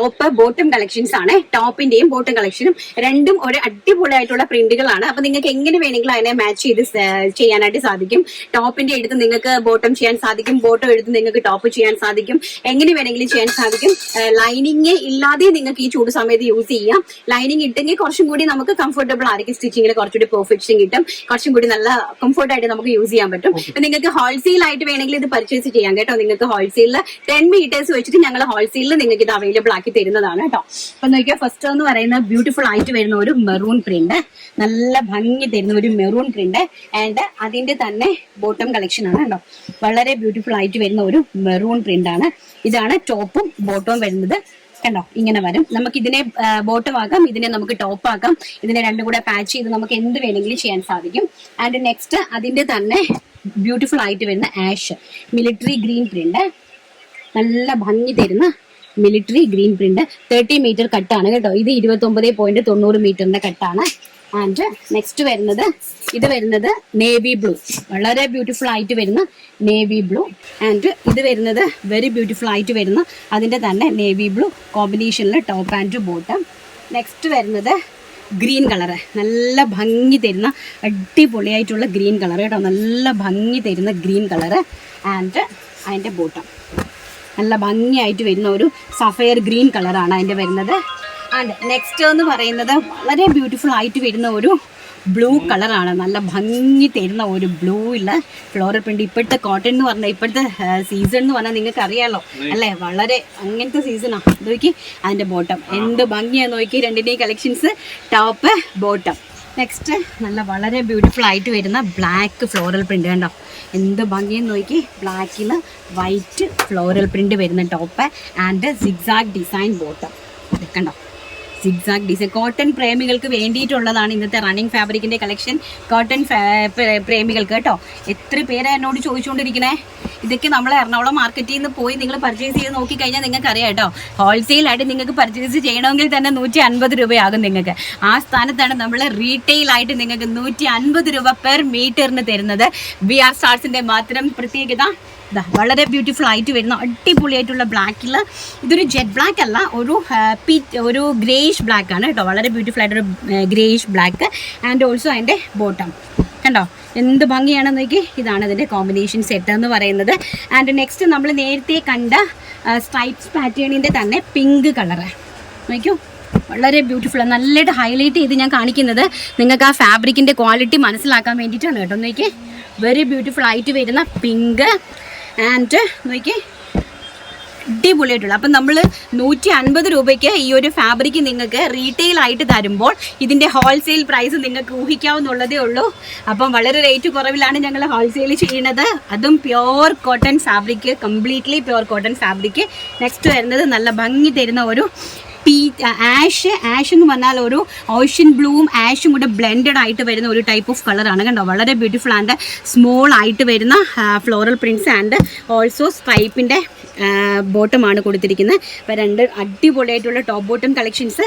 Top bottom collections ആണ്. ടോപ്പിന്റെയും bottom കളക്ഷനും രണ്ടും ഒരു അടിപൊളിയായിട്ടുള്ള പ്രിന്റുകളാണ്. അപ്പൊ നിങ്ങൾക്ക് എങ്ങനെ വേണമെങ്കിലും അതിനെ മാച്ച് ചെയ്ത് ചെയ്യാനായിട്ട് സാധിക്കും. ടോപ്പിന്റെ എടുത്ത് നിങ്ങൾക്ക് ബോട്ടം ചെയ്യാൻ സാധിക്കും, ബോട്ടം എടുത്ത് നിങ്ങൾക്ക് ടോപ്പ് ചെയ്യാൻ സാധിക്കും, എങ്ങനെ വേണമെങ്കിലും ചെയ്യാൻ സാധിക്കും. ലൈനിങ് ഇല്ലാതെ നിങ്ങൾക്ക് ഈ ചൂട് സമയത്ത് യൂസ് ചെയ്യാം. ലൈനിങ് ഇട്ടെങ്കിൽ കുറച്ചും കൂടി നമുക്ക് കംഫർട്ടബിൾ ആയിരിക്കും. സ്റ്റിച്ചിങ്ങിൽ കുറച്ചുകൂടി പെർഫെക്ഷൻ കിട്ടും, കുറച്ചും കൂടി നല്ല കംഫർട്ടായിട്ട് നമുക്ക് യൂസ് ചെയ്യാൻ പറ്റും. നിങ്ങൾക്ക് ഹോൾസെയിൽ ആയിട്ട് വേണമെങ്കിൽ ഇത് പർച്ചേസ് ചെയ്യാം കേട്ടോ. നിങ്ങൾക്ക് ഹോൾസെയിലിൽ 10 മീറ്റേഴ്സ് വെച്ചിട്ട് ഞങ്ങൾ ഹോൾസെയിലിൽ നിങ്ങൾക്ക് ഇത് അവൈലബിൾ ആക്കി തരുന്നതാണ് കേട്ടോ. അപ്പൊ നോക്കിയാൽ ഫസ്റ്റ് എന്ന് പറയുന്ന ബ്യൂട്ടിഫുൾ ആയിട്ട് വരുന്ന ഒരു മെറൂൺ പ്രിന്റ്, നല്ല ഭംഗി തരുന്ന ഒരു മെറൂൺ പ്രിന്റ്. ആൻഡ് അതിന്റെ തന്നെ ബോട്ടം കളക്ഷൻ ആണ് കേട്ടോ. വളരെ ബ്യൂട്ടിഫുൾ ആയിട്ട് വരുന്ന ഒരു മെറൂൺ പ്രിന്റ് ആണ്. ഇതാണ് ടോപ്പും ബോട്ടവും വരുന്നത്. കണ്ടോ, ഇങ്ങനെ വരും. നമുക്ക് ഇതിനെ ബോട്ടം ആക്കാം, ഇതിനെ നമുക്ക് ടോപ്പ് ആക്കാം. ഇതിനെ രണ്ടും കൂടെ പാച്ച് ചെയ്ത് നമുക്ക് എന്ത് വേണമെങ്കിലും ചെയ്യാൻ സാധിക്കും. ആൻഡ് നെക്സ്റ്റ് അതിന്റെ തന്നെ ബ്യൂട്ടിഫുൾ ആയിട്ട് വരുന്ന ആഷ് മിലിറ്ററി ഗ്രീൻ പ്രിന്റ്, നല്ല ഭംഗി തരുന്ന മിലിറ്ററി ഗ്രീൻ പ്രിന്റ്. 30 മീറ്റർ കട്ടാണ് കേട്ടോ. ഇത് 29.90 മീറ്ററിന്റെ കട്ടാണ്. ആൻഡ് നെക്സ്റ്റ് വരുന്നത് ഇത് വരുന്നത് നേവി ബ്ലൂ, വളരെ ബ്യൂട്ടിഫുൾ ആയിട്ട് വരുന്ന നേവി ബ്ലൂ. ആൻഡ് ഇത് വരുന്നത് വെരി ബ്യൂട്ടിഫുൾ ആയിട്ട് വരുന്ന അതിന്റെ തന്നെ നേവി ബ്ലൂ കോമ്പിനേഷനിൽ ടോപ്പ് ആൻഡ് ബോട്ടം. നെക്സ്റ്റ് വരുന്നത് ഗ്രീൻ കളറ്, നല്ല ഭംഗി തരുന്ന അടിപൊളിയായിട്ടുള്ള ഗ്രീൻ കളർ കേട്ടോ. നല്ല ഭംഗി തരുന്ന ഗ്രീൻ കളറ്. ആൻഡ് അതിൻ്റെ ബോട്ടം നല്ല ഭംഗിയായിട്ട് വരുന്ന ഒരു സഫയർ ഗ്രീൻ കളറാണ് അതിൻ്റെ വരുന്നത്. ആൻഡ് നെക്സ്റ്റ് എന്ന് പറയുന്നത് വളരെ ബ്യൂട്ടിഫുൾ ആയിട്ട് വരുന്ന ഒരു ബ്ലൂ കളറാണ്. നല്ല ഭംഗി തരുന്ന ഒരു ബ്ലൂയില്ല ഫ്ലോറൽ പ്രിന്റ്. ഇപ്പോഴത്തെ കോട്ടൺ എന്ന് പറഞ്ഞാൽ ഇപ്പോഴത്തെ സീസൺ എന്ന് പറഞ്ഞാൽ നിങ്ങൾക്ക് അറിയാമല്ലോ അല്ലേ, വളരെ അങ്ങനത്തെ സീസണാണ്. നോക്കി അതിൻ്റെ ബോട്ടം എന്ത് ഭംഗിയാന്ന് നോക്കി. രണ്ടിൻ്റെയും കളക്ഷൻസ് ടോപ്പ് ബോട്ടം. നെക്സ്റ്റ് നല്ല വളരെ ബ്യൂട്ടിഫുൾ ആയിട്ട് വരുന്ന ബ്ലാക്ക് ഫ്ലോറൽ പ്രിന്റ് കണ്ടോ, എന്ത് ഭംഗിയെന്ന് നോക്കി. ബ്ലാക്കിൽ വൈറ്റ് ഫ്ലോറൽ പ്രിന്റ് വരുന്ന top and zigzag design bottom കണ്ടോ. സിഗ്സാഗ് ഡിസൈൻ കോട്ടൺ പ്രേമികൾക്ക് വേണ്ടിയിട്ടുള്ളതാണ് ഇന്നത്തെ റണ്ണിങ് ഫാബ്രിക്കിൻ്റെ കളക്ഷൻ. കോട്ടൺ പ്രേമികൾക്ക് കേട്ടോ. എത്ര പേര് എന്നോട് ചോദിച്ചുകൊണ്ടിരിക്കണേ. ഇതൊക്കെ നമ്മൾ എറണാകുളം മാർക്കറ്റിൽ നിന്ന് പോയി നിങ്ങൾ പർച്ചേസ് ചെയ്ത് നോക്കിക്കഴിഞ്ഞാൽ നിങ്ങൾക്ക് അറിയാം കേട്ടോ. ഹോൾസെയിലായിട്ട് നിങ്ങൾക്ക് പർച്ചേസ് ചെയ്യണമെങ്കിൽ തന്നെ 150 രൂപയാകും നിങ്ങൾക്ക്. ആ സ്ഥാനത്താണ് നമ്മൾ റീറ്റെയിലായിട്ട് നിങ്ങൾക്ക് 150 രൂപ പെർ മീറ്ററിന് തരുന്നത്. VR സ്റ്റാർസിൻ്റെ മാത്രം പ്രത്യേകത. വളരെ ബ്യൂട്ടിഫുൾ ആയിട്ട് വരുന്ന അടിപൊളിയായിട്ടുള്ള ബ്ലാക്കിൽ, ഇതൊരു ജെറ്റ് ബ്ലാക്ക് അല്ല, ഒരു ഗ്രേഷ് ബ്ലാക്ക് ആണ് കേട്ടോ. വളരെ ബ്യൂട്ടിഫുൾ ആയിട്ടൊരു ഗ്രേഷ് ബ്ലാക്ക്. ആൻഡ് ഓൾസോ അതിൻ്റെ ബോട്ടം കണ്ടോ, എന്ത് ഭംഗിയാണെന്ന് നോക്കി. ഇതാണ് ഇതിൻ്റെ കോമ്പിനേഷൻ സെറ്റ് എന്ന് പറയുന്നത്. ആൻഡ് നെക്സ്റ്റ് നമ്മൾ നേരത്തെ കണ്ട സ്ട്രൈപ്സ് പാറ്റേണിൻ്റെ തന്നെ പിങ്ക് കളറ് നോക്കൂ. വളരെ ബ്യൂട്ടിഫുൾ, നല്ലതായിട്ട് ഹൈലൈറ്റ് ചെയ്ത് ഞാൻ കാണിക്കുന്നത് നിങ്ങൾക്ക് ആ ഫാബ്രിക്കിൻ്റെ ക്വാളിറ്റി മനസ്സിലാക്കാൻ വേണ്ടിയിട്ടാണ് കേട്ടോ. നോക്കി, വെരി ബ്യൂട്ടിഫുൾ ആയിട്ട് വരുന്ന പിങ്ക്. ആൻഡ് നോക്കി അടിപൊളിയായിട്ടുള്ള. അപ്പം നമ്മൾ 150 രൂപയ്ക്ക് ഈ ഒരു ഫാബ്രിക് നിങ്ങൾക്ക് റീറ്റെയിൽ ആയിട്ട് തരുമ്പോൾ ഇതിൻ്റെ ഹോൾസെയിൽ പ്രൈസ് നിങ്ങൾക്ക് ഊഹിക്കാവുന്നുള്ളതേ ഉള്ളൂ. അപ്പം വളരെ റേറ്റ് കുറവിലാണ് ഞങ്ങൾ ഹോൾസെയിൽ ചെയ്യുന്നത്. അതും pure cotton fabric, completely pure cotton fabric. Next വരുന്നത് നല്ല ഭംഗി തരുന്ന ഒരു ആഷ് എന്ന് പറഞ്ഞാൽ ഒരു ഓഷ്യൻ ബ്ലൂവും ആഷും കൂടെ ബ്ലെൻഡഡ് ആയിട്ട് വരുന്ന ഒരു ടൈപ്പ് ഓഫ് കളറാണ് കണ്ടോ. വളരെ ബ്യൂട്ടിഫുൾ ആൻഡ് സ്മോൾ ആയിട്ട് വരുന്ന ഫ്ലോറൽ പ്രിൻറ്റ്സ് ആൻഡ് ഓൾസോ സ്ട്രൈപ്പിൻ്റെ ബോട്ടമാണ് കൊടുത്തിരിക്കുന്നത്. അപ്പോൾ രണ്ട് അടിപൊളിയായിട്ടുള്ള ടോപ്പ് ബോട്ടം കളക്ഷൻസ്